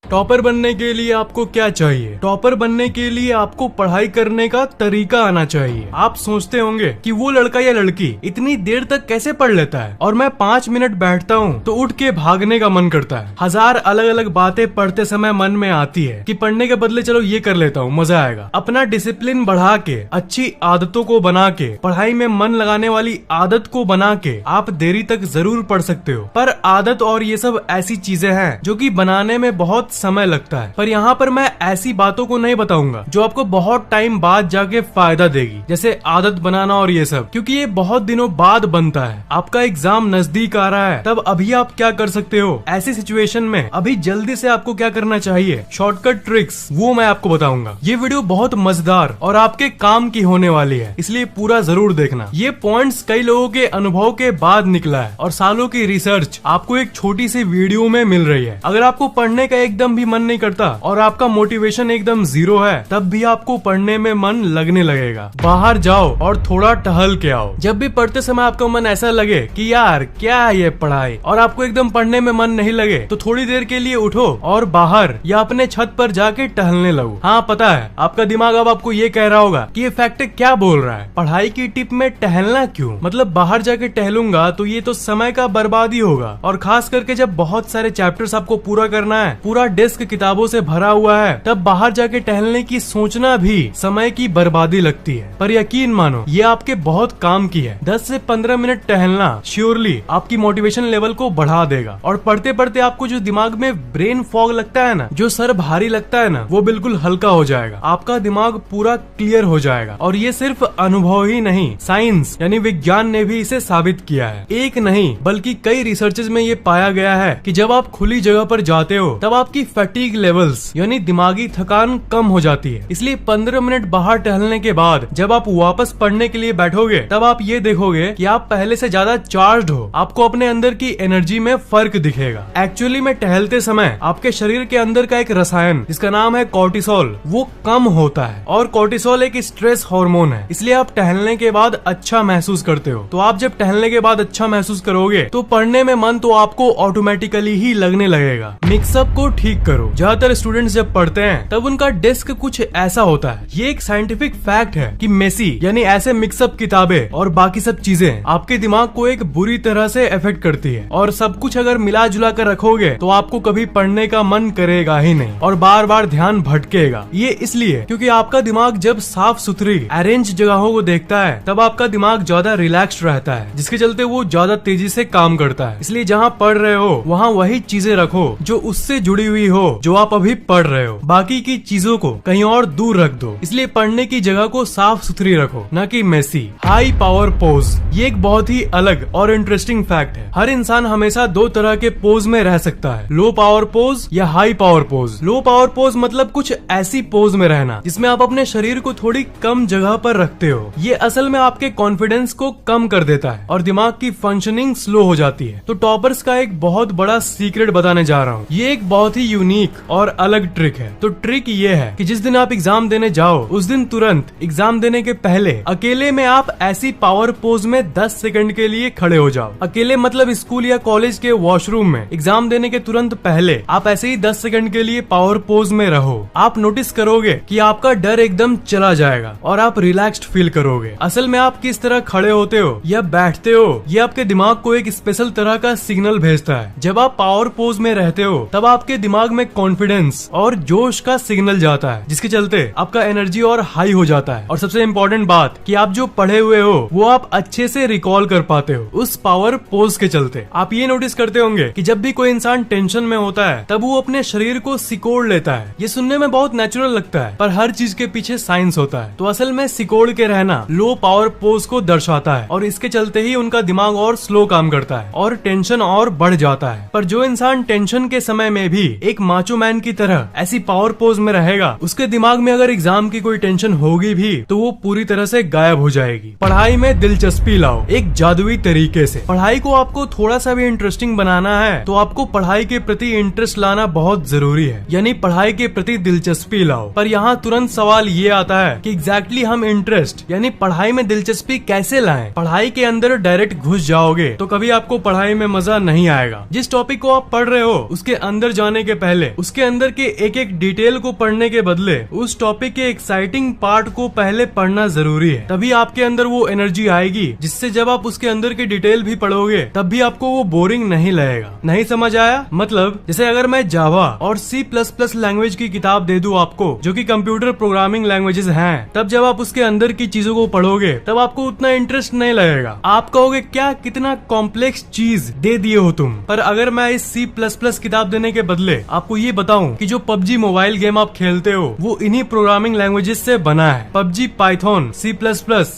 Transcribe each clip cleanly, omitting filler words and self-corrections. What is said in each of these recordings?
Topper बनने के लिए आपको क्या चाहिए? टॉपर बनने के लिए आपको पढ़ाई करने का तरीका आना चाहिए। आप सोचते होंगे कि वो लड़का या लड़की इतनी देर तक कैसे पढ़ लेता है और मैं 5 मिनट बैठता हूँ तो उठ के भागने का मन करता है। हजार अलग अलग बातें पढ़ते समय मन में आती है कि पढ़ने के बदले चलो ये कर लेता हूँ, मजा आएगा। अपना डिसिप्लिन बढ़ा के, अच्छी आदतों को बना के, पढ़ाई में मन लगाने वाली आदत को बना के आप देरी तक जरूर पढ़ सकते हो। पर आदत और ये सब ऐसी चीजें हैं जो कि बनाने में बहुत समय लगता है। पर यहाँ पर मैं ऐसी बातों को नहीं बताऊंगा जो आपको बहुत टाइम बाद जाके फायदा देगी, जैसे आदत बनाना और ये सब, क्योंकि ये बहुत दिनों बाद बनता है। आपका एग्जाम नजदीक आ रहा है, तब अभी आप क्या कर सकते हो ऐसी सिचुएशन में? अभी जल्दी से आपको क्या करना चाहिए, शॉर्टकट ट्रिक्स, वो मैं आपको बताऊंगा। ये वीडियो बहुत मजेदार और आपके काम की होने वाली है, इसलिए पूरा जरूर देखना। ये पॉइंट्स कई लोगों के अनुभव के बाद निकला है और सालों की रिसर्च आपको एक छोटी सी वीडियो में मिल रही है। अगर आपको पढ़ने का एकदम भी मन नहीं करता और आपका मोटिवेशन एकदम जीरो है, तब भी आपको पढ़ने में मन लगने लगेगा। बाहर जाओ और थोड़ा टहल के आओ। जब भी पढ़ते समय आपका मन ऐसा लगे कि यार क्या है ये पढ़ाई, और आपको एकदम पढ़ने में मन नहीं लगे, तो थोड़ी देर के लिए उठो और बाहर या अपने छत पर जाके टहलने लगो। हाँ पता है, आपका दिमाग अब आपको ये कह रहा होगा कि ये फैक्ट क्या बोल रहा है, पढ़ाई की टिप में टहलना क्यों? मतलब बाहर जाके टहलूंगा तो ये तो समय का बर्बादी होगा, और खास करके जब बहुत सारे चैप्टर्स आपको पूरा करना है, पूरा डेस्क किताबों से भरा हुआ है, तब बाहर जाके टहलने की सोचना भी समय की बर्बादी लगती है। पर यकीन मानो ये आपके बहुत काम की है। 10 से 15 मिनट टहलना श्योरली आपकी मोटिवेशन लेवल को बढ़ा देगा, और पढ़ते पढ़ते आपको जो दिमाग में ब्रेन फॉग लगता है ना, जो सर भारी लगता है ना, वो बिल्कुल हल्का हो जाएगा। आपका दिमाग पूरा क्लियर हो जाएगा। और ये सिर्फ अनुभव ही नहीं, साइंस यानी विज्ञान ने भी इसे साबित किया है। एक नहीं बल्कि कई रिसर्चेज में ये पाया गया है कि जब आप खुली जगह पर जाते हो तब आपकी फैटिग लेवल्स यानी दिमागी थकान कम हो जाती है। इसलिए 15 मिनट बाहर टहलने के बाद जब आप वापस पढ़ने के लिए बैठोगे, तब आप ये देखोगे कि आप पहले से ज्यादा चार्ज्ड हो। आपको अपने अंदर की एनर्जी में फर्क दिखेगा। एक्चुअली में टहलते समय आपके शरीर के अंदर का एक रसायन जिसका नाम है कॉर्टिसोल, वो कम होता है, और कॉर्टिसोल एक स्ट्रेस हार्मोन है। इसलिए आप टहलने के बाद अच्छा महसूस करते हो। तो आप जब टहलने के बाद अच्छा महसूस करोगे तो पढ़ने में मन तो आपको ऑटोमेटिकली ही लगने लगेगा। मिक्सअप को ठीक करो। ज्यादातर स्टूडेंट्स जब पढ़ते हैं तब उनका डेस्क कुछ ऐसा होता है। ये एक साइंटिफिक फैक्ट है कि मेसी यानी ऐसे मिक्सअप किताबें और बाकी सब चीजें आपके दिमाग को एक बुरी तरह से इफेक्ट करती है, और सब कुछ अगर मिला जुला कर रखोगे तो आपको कभी पढ़ने का मन करेगा ही नहीं और बार बार ध्यान भटकेगा। ये इसलिए क्योंकि आपका दिमाग जब साफ सुथरी अरेंज जगहों को देखता है तब आपका दिमाग ज्यादा रिलैक्स्ड रहता है, जिसके चलते वो ज्यादा तेजी से काम करता है। इसलिए जहाँ पढ़ रहे हो वहाँ वही चीजें रखो जो उससे जुड़ी हुई हो जो आप अभी पढ़ रहे हो। बाकी की चीजों को कहीं और दूर रख दो। इसलिए पढ़ने की जगह को साफ सुथरी रखो, न कि मेसी। हाई पावर पोज, ये एक बहुत ही अलग और इंटरेस्टिंग फैक्ट है। हर इंसान हमेशा 2 तरह के पोज में रह सकता है, लो पावर पोज या high power pose. Low power pose मतलब कुछ ऐसी पोज में रहना जिसमें आप अपने शरीर को थोड़ी कम जगह पर रखते हो। ये असल में आपके कॉन्फिडेंस को कम कर देता है और दिमाग की फंक्शनिंग स्लो हो जाती है। तो टॉपर्स का एक बहुत बड़ा सीक्रेट बताने जा रहा हूँ। ये एक बहुत ही यूनिक और अलग ट्रिक है। तो ट्रिक ये है कि जिस दिन आप एग्जाम देने जाओ उस दिन तुरंत एग्जाम देने के पहले अकेले में आप ऐसी पावर पोज में 10 सेकंड के लिए खड़े हो जाओ। अकेले मतलब स्कूल या कॉलेज के वॉशरूम में एग्जाम देने के तुरंत पहले आप ऐसे ही 10 सेकंड के लिए पावर पोज में रहो। आप नोटिस करोगे कि आपका डर एकदम चला जाएगा और आप रिलैक्स्ड फील करोगे। असल में आप किस तरह खड़े होते हो या बैठते हो, ये आपके दिमाग को एक स्पेशल तरह का सिग्नल भेजता है। जब आप पावर पोज में रहते हो तब आपके दिमाग में कॉन्फिडेंस और जोश का सिग्नल जाता है, जिसके चलते आपका एनर्जी और हाई हो जाता है। और सबसे इम्पोर्टेंट बात कि आप जो पढ़े हुए हो वो आप अच्छे से रिकॉल कर पाते हो उस पावर पोज के चलते। आप ये नोटिस करते होंगे कि जब भी कोई इंसान टेंशन में होता है तब वो अपने शरीर को सिकोड़ लेता है। ये सुनने में बहुत नेचुरल लगता है, पर हर चीज के पीछे साइंस होता है। तो असल में सिकोड़ के रहना लो पावर पोज को दर्शाता है, और इसके चलते ही उनका दिमाग और स्लो काम करता है और टेंशन और बढ़ जाता है। पर जो इंसान टेंशन के समय में भी एक माचो मैन की तरह ऐसी पावर पोज में रहेगा, उसके दिमाग में अगर एग्जाम की कोई टेंशन होगी भी तो वो पूरी तरह से गायब हो जाएगी। पढ़ाई में दिलचस्पी लाओ एक जादुई तरीके से। पढ़ाई को आपको थोड़ा सा भी इंटरेस्टिंग बनाना है तो आपको पढ़ाई के प्रति इंटरेस्ट लाना बहुत जरूरी है, यानी पढ़ाई के प्रति दिलचस्पी लाओ। पर यहाँ तुरंत सवाल ये आता है कि एग्जैक्टली हम इंटरेस्ट यानी पढ़ाई में दिलचस्पी कैसे लाएं? पढ़ाई के अंदर डायरेक्ट घुस जाओगे तो कभी आपको पढ़ाई में मजा नहीं आएगा। जिस टॉपिक को आप पढ़ रहे हो उसके अंदर जाने के पहले उसके अंदर के एक एक डिटेल को पढ़ने के बदले उस टॉपिक के एक्साइटिंग पार्ट को पहले पढ़ना जरूरी है। तभी आपके अंदर वो एनर्जी आएगी जिससे जब आप उसके अंदर के डिटेल भी पढ़ोगे तब भी आपको वो बोरिंग नहीं लगेगा। नहीं समझ आया? मतलब जैसे अगर मैं जावा और C++ लैंग्वेज की किताब दे दूं आपको, जो कि कंप्यूटर प्रोग्रामिंग लैंग्वेजेस हैं, तब जब आप उसके अंदर की चीजों को पढ़ोगे तब आपको उतना इंटरेस्ट नहीं लगेगा। आप कहोगे क्या कितना कॉम्प्लेक्स चीज दे दिए हो तुम। पर अगर मैं इस C++ किताब देने के बदले आपको ये बताऊं कि जो PUBG मोबाइल गेम आप खेलते हो वो इन्हीं प्रोग्रामिंग लैंग्वेजेस से बना है। PUBG पाइथन, C++,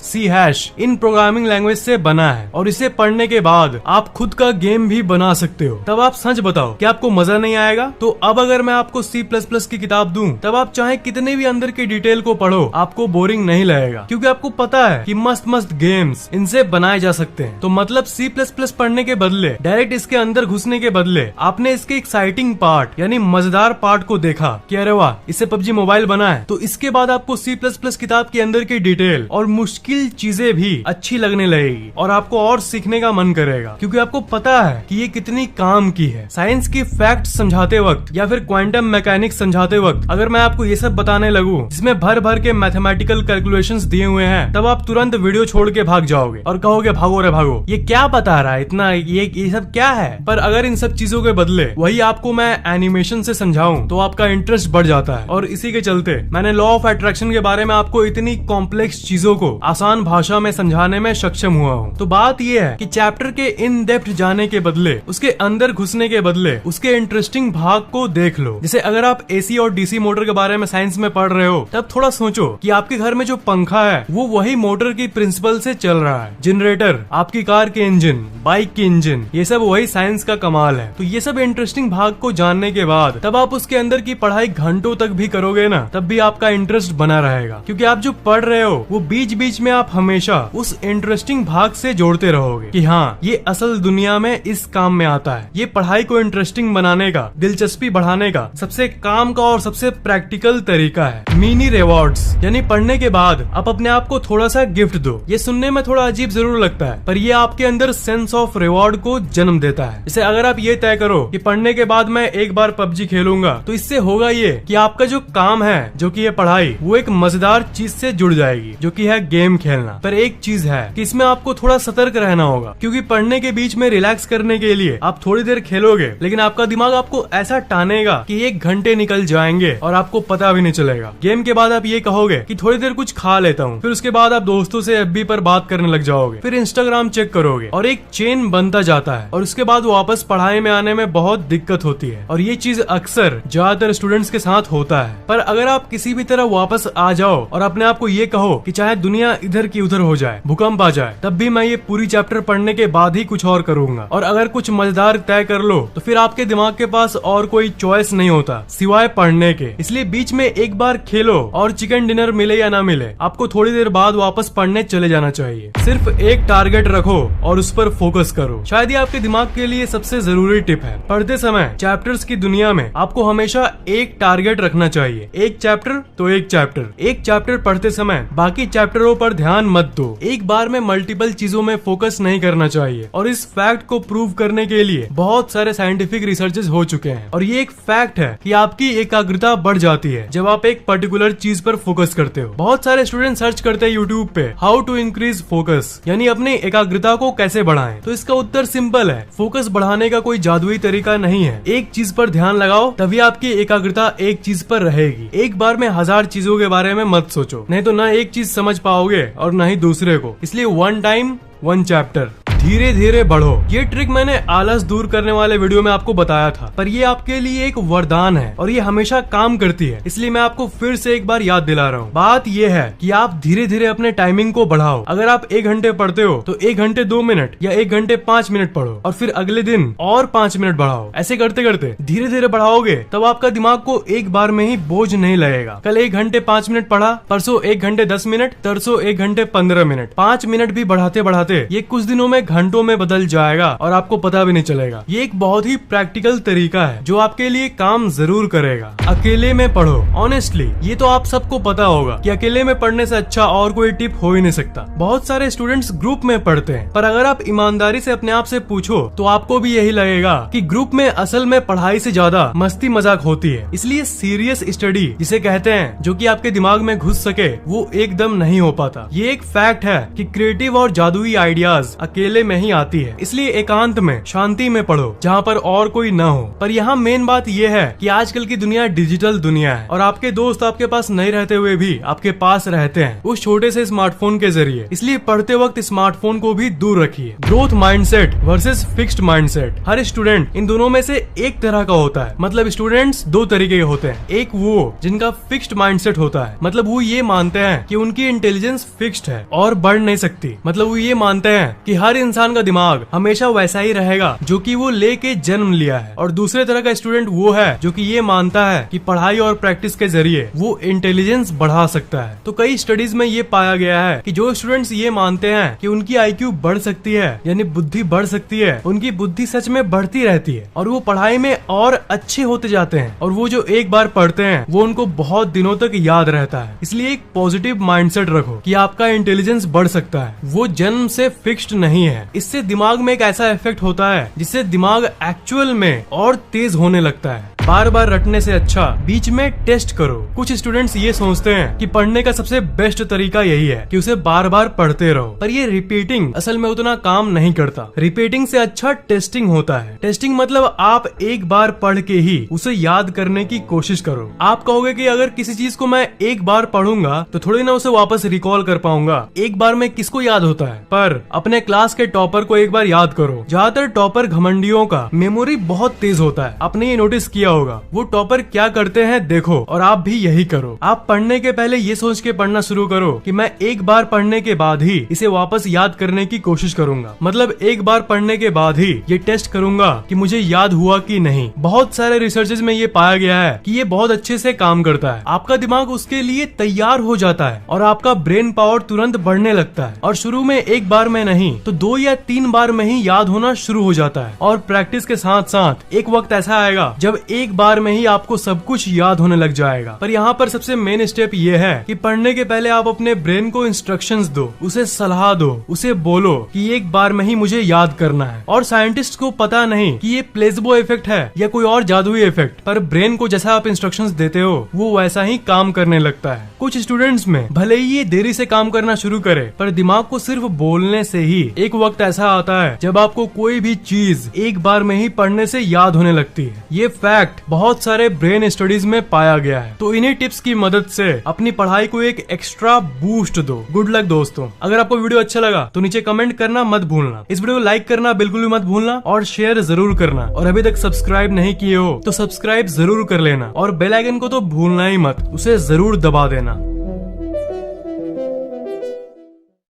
C#, इन प्रोग्रामिंग लैंग्वेज से बना है और इसे पढ़ने के बाद आप खुद का गेम भी बना सकते हो। तब आप सच बताओ कि आपको मजा नहीं आएगा? तो अब अगर मैं आपको C++ की किताब दूं तब आप चाहे कितने भी अंदर के डिटेल को पढ़ो आपको बोरिंग नहीं लगेगा, क्योंकि आपको पता है कि मस्त मस्त गेम्स इनसे बनाए जा सकते हैं। तो मतलब C++ पढ़ने के बदले डायरेक्ट इसके अंदर घुसने के बदले आपने इसके एक्साइटिंग पार्ट यानी मजेदार पार्ट को देखा कि अरे वाह इससे PUBG मोबाइल बना है, तो इसके बाद आपको C++ किताब के अंदर की डिटेल और मुश्किल चीजें भी अच्छी लगने लगेगी और आपको और सीखने का मन करेगा, क्योंकि आपको पता है कि ये कितनी काम की है। साइंस की फैक्ट समझाते वक्त या फिर क्वांटम मैकेनिक्स समझाते वक्त अगर मैं आपको ये सब बताने लगूं जिसमें भर भर के मैथमेटिकल कैलकुलेशंस दिए हुए हैं, तब आप तुरंत वीडियो छोड़ के भाग जाओगे और कहोगे भागो रे भागो, ये क्या बता रहा है इतना, ये सब क्या है। पर अगर इन सब चीजों के बदले वही आपको मैं एनिमेशन से समझाऊं तो आपका इंटरेस्ट बढ़ जाता है। और इसी के चलते मैंने लॉ ऑफ अट्रैक्शन के बारे में आपको इतनी कॉम्प्लेक्स चीजों को आसान भाषा में समझाने में सक्षम हुआ हूँ। तो बात यह है कि चैप्टर के इन डेप्थ जाने के बदले, उसके अंदर घुसने के बदले उसके इंटरेस्टिंग भाग को देख लो। जैसे अगर आप AC और DC मोटर के बारे में साइंस में पढ़ रहे हो तब थोड़ा सोचो कि आपके घर में जो पंखा है वो वही मोटर की प्रिंसिपल से चल रहा है। जनरेटर, आपकी कार के इंजन, बाइक की इंजन, ये सब वही साइंस का कमाल है। तो ये सब इंटरेस्टिंग भाग को जानने के बाद तब आप उसके अंदर की पढ़ाई घंटों तक भी करोगे ना, तब भी आपका इंटरेस्ट बना रहेगा, क्योंकि आप जो पढ़ रहे हो वो बीच बीच में आप हमेशा उस इंटरेस्टिंग भाग से जोड़ते रहोगे कि हाँ ये असल दुनिया में इस काम में आता है। ये पढ़ाई को इंटरेस्टिंग बनाने का, दिलचस्पी बढ़ाने का सबसे काम का और सबसे प्रैक्टिकल तरीका है मिनी रिवॉर्ड्स। यानी पढ़ने के बाद आप अपने आप को थोड़ा सा गिफ्ट दो। ये सुनने में थोड़ा अजीब जरूर लगता है, पर ये आपके अंदर सेंस ऑफ रिवॉर्ड को जन्म देता है। जैसे अगर आप ये तय करो कि पढ़ने के बाद मैं एक बार PUBG खेलूंगा, तो इससे होगा ये कि आपका जो काम है, जो कि ये पढ़ाई, वो एक मजेदार चीज से जुड़ जाएगी, जो कि है गेम खेलना। पर एक चीज है कि इसमें आपको थोड़ा सतर्क रहना होगा, क्योंकि पढ़ने के बीच में रिलैक्स करने के लिए आप थोड़ी देर खेलोगे, लेकिन आपका दिमाग आपको ऐसा टानेगा कि 1 घंटे निकल जाएंगे और आपको पता भी नहीं चलेगा। गेम के बाद आप ये कहोगे कि थोड़ी देर कुछ खा लेता हूँ, फिर उसके बाद आप दोस्तों से FB पर बात करने लग जाओगे, फिर Instagram चेक करोगे और एक चेन बनता जाता है और उसके बाद वापस पढ़ाई में आने में बहुत दिक्कत होती है। और ये चीज अक्सर ज्यादातर स्टूडेंट्स के साथ होता है। पर अगर आप किसी भी तरह वापस आ जाओ और अपने आप को ये कहो कि चाहे दुनिया इधर की उधर हो जाए, भूकंप आ जाए, तब भी मैं ये पूरी चैप्टर पढ़ने के बाद ही कुछ और करूंगा, और अगर कुछ मजेदार तय कर लो तो फिर आपके दिमाग के पास और कोई चॉइस नहीं होता सिवाय पढ़ने के। इसलिए बीच में एक बार खेलो और चिकन डिनर मिले या ना मिले, आपको थोड़ी देर बाद वापस पढ़ने चले जाना चाहिए। सिर्फ एक टारगेट रखो और उस पर फोकस करो। शायद ये आपके दिमाग के लिए सबसे जरूरी टिप है। पढ़ते समय चैप्टर्स की दुनिया में आपको हमेशा एक टारगेट रखना चाहिए। एक चैप्टर तो एक चैप्टर। एक चैप्टर पढ़ते समय बाकी चैप्टरों पर ध्यान मत दो। एक बार में मल्टीपल चीजों में फोकस नहीं करना चाहिए। और इस फैक्ट को प्रूव करने के लिए बहुत सारे साइंटिफिक रिसर्चेस हो चुके हैं। और ये एक फैक्ट है कि आपकी एकाग्रता बढ़ जाती है जब आप एक पर्टिकुलर चीज पर फोकस करते हो। बहुत सारे स्टूडेंट सर्च करते हैं यूट्यूब पे हाउ टू इंक्रीज फोकस, यानी अपनी एकाग्रता को कैसे बढ़ाएं। तो इसका उत्तर सिंपल है, फोकस बढ़ाने का कोई जादुई तरीका नहीं है। एक चीज पर ध्यान लगाओ, तभी आपकी एकाग्रता एक चीज पर रहेगी। एक बार में 1000 चीजों के बारे में मत सोचो, नहीं तो ना एक चीज समझ पाओगे और ना ही दूसरे को। इसलिए 1 टाइम 1 चैप्टर, धीरे धीरे बढ़ो। ये ट्रिक मैंने आलस दूर करने वाले वीडियो में आपको बताया था, पर ये आपके लिए एक वरदान है और ये हमेशा काम करती है। इसलिए मैं आपको फिर से एक बार याद दिला रहा हूँ। बात ये है कि आप धीरे धीरे अपने टाइमिंग को बढ़ाओ। अगर आप 1 घंटे पढ़ते हो तो 1 घंटे 2 मिनट या 1 घंटे 5 मिनट पढ़ो, और फिर अगले दिन और 5 मिनट बढ़ाओ। ऐसे करते करते धीरे धीरे बढ़ाओगे, तब आपका दिमाग को एक बार में ही बोझ नहीं लगेगा। कल 1 घंटे 5 मिनट पढ़ा, परसों 1 घंटे 10 मिनट, तरसों 1 घंटे 15 मिनट, 5 मिनट भी बढ़ाते बढ़ाते ये कुछ दिनों में घंटों में बदल जाएगा और आपको पता भी नहीं चलेगा। ये एक बहुत ही प्रैक्टिकल तरीका है जो आपके लिए काम जरूर करेगा। अकेले में पढ़ो। ऑनेस्टली ये तो आप सबको पता होगा कि अकेले में पढ़ने से अच्छा और कोई टिप हो ही नहीं सकता। बहुत सारे स्टूडेंट्स ग्रुप में पढ़ते हैं, पर अगर आप ईमानदारी से अपने आप से पूछो तो आपको भी यही लगेगा कि ग्रुप में असल में पढ़ाई से ज्यादा मस्ती मजाक होती है। इसलिए सीरियस स्टडी जिसे कहते हैं, जो कि आपके दिमाग में घुस सके, वो एकदम नहीं हो पाता। ये एक फैक्ट है कि क्रिएटिव और जादुई आइडियाज अकेले में ही आती है। इसलिए एकांत में, शांति में पढ़ो जहाँ पर और कोई न हो। पर यहाँ मेन बात ये है कि आजकल की दुनिया डिजिटल दुनिया है और आपके दोस्त आपके पास नहीं रहते हुए भी आपके पास रहते हैं उस छोटे से स्मार्टफोन के जरिए। इसलिए पढ़ते वक्त स्मार्टफोन को भी दूर रखिए। Growth mindset versus fixed mindset. Her student in दोनों में से एक तरह का होता है। मतलब स्टूडेंट्स दो तरीके के होते हैं। एक वो जिनका फिक्स्ड माइंडसेट होता है, मतलब वो ये मानते हैं कि उनकी इंटेलिजेंस फिक्स्ड है और बढ़ नहीं सकती। मतलब वो ये मानते हैं कि हर इंसान का दिमाग हमेशा वैसा ही रहेगा जो कि वो लेके जन्म लिया है। और दूसरे तरह का स्टूडेंट वो है जो कि ये मानता है कि पढ़ाई और प्रैक्टिस के जरिए वो इंटेलिजेंस बढ़ा सकता है। तो कई स्टडीज में ये पाया गया है कि जो स्टूडेंट्स ये मानते हैं कि उनकी IQ बढ़ सकती है, यानी बुद्धि बढ़ सकती है, उनकी बुद्धि सच में बढ़ती रहती है और वो पढ़ाई में और अच्छे होते जाते हैं। और वो जो एक बार पढ़ते हैं वो उनको बहुत दिनों तक याद रहता है। इसलिए एक पॉजिटिव माइंडसेट रखो कि आपका इंटेलिजेंस बढ़ सकता है, वो जन्म से फिक्स्ड नहीं है। इससे दिमाग में एक ऐसा इफेक्ट होता है जिससे दिमाग एक्चुअल में और तेज होने लगता है। बार बार रटने से अच्छा बीच में टेस्ट करो। कुछ स्टूडेंट्स ये सोचते हैं कि पढ़ने का सबसे बेस्ट तरीका यही है कि उसे बार बार पढ़ते रहो, पर ये रिपीटिंग असल में उतना काम नहीं करता। रिपीटिंग से अच्छा टेस्टिंग होता है। टेस्टिंग मतलब आप एक बार पढ़ के ही उसे याद करने की कोशिश करो। आप कहोगे कि अगर किसी चीज को मैं एक बार पढ़ूंगा तो थोड़ी ना उसे वापस रिकॉल कर पाऊंगा। एक बार में किसको याद होता है? पर अपने क्लास के टॉपर को एक बार याद करो। ज्यादातर टॉपर घमंडियों का मेमोरी बहुत तेज होता है। आपने ये नोटिस किया होगा। वो टॉपर क्या करते हैं देखो और आप भी यही करो। आप पढ़ने के पहले ये सोच के पढ़ना शुरू करो कि मैं एक बार पढ़ने के बाद ही इसे वापस याद करने की कोशिश करूंगा। मतलब एक बार पढ़ने के बाद ही ये टेस्ट करूंगा कि मुझे याद हुआ कि नहीं। बहुत सारे रिसर्चेज में ये पाया गया है कि ये बहुत अच्छे से काम करता है। आपका दिमाग उसके लिए तैयार हो जाता है और आपका ब्रेन पावर तुरंत बढ़ने लगता है। और शुरू में एक बार में नहीं तो 2 या 3 बार में ही याद होना शुरू हो जाता है। और प्रैक्टिस के साथ साथ एक वक्त ऐसा आएगा जब एक बार में ही आपको सब कुछ याद होने लग जाएगा। पर यहाँ पर सबसे मेन स्टेप ये है कि पढ़ने के पहले आप अपने ब्रेन को इंस्ट्रक्शंस दो, उसे सलाह दो, उसे बोलो कि एक बार में ही मुझे याद करना है। और साइंटिस्ट को पता नहीं कि ये प्लेसबो इफेक्ट है या कोई और जादुई इफेक्ट, पर ब्रेन को जैसा आप इंस्ट्रक्शंस देते हो वो वैसा ही काम करने लगता है। कुछ स्टूडेंट्स में भले ही ये देरी से काम करना शुरू करे, पर दिमाग को सिर्फ बोलने से ही एक वक्त ऐसा आता है जब आपको कोई भी चीज एक बार में ही पढ़ने से याद होने लगती है। ये फैक्ट बहुत सारे ब्रेन स्टडीज में पाया गया है। तो इन्हीं टिप्स की मदद से अपनी पढ़ाई को एक एक्स्ट्रा बूस्ट दो। गुड लक दोस्तों। अगर आपको वीडियो अच्छा लगा तो नीचे कमेंट करना मत भूलना। इस वीडियो को लाइक करना बिल्कुल भी मत भूलना और शेयर जरूर करना। और अभी तक सब्सक्राइब नहीं किए हो तो सब्सक्राइब जरूर कर लेना और बेल आइकन को तो भूलना ही मत, उसे जरूर दबा देना।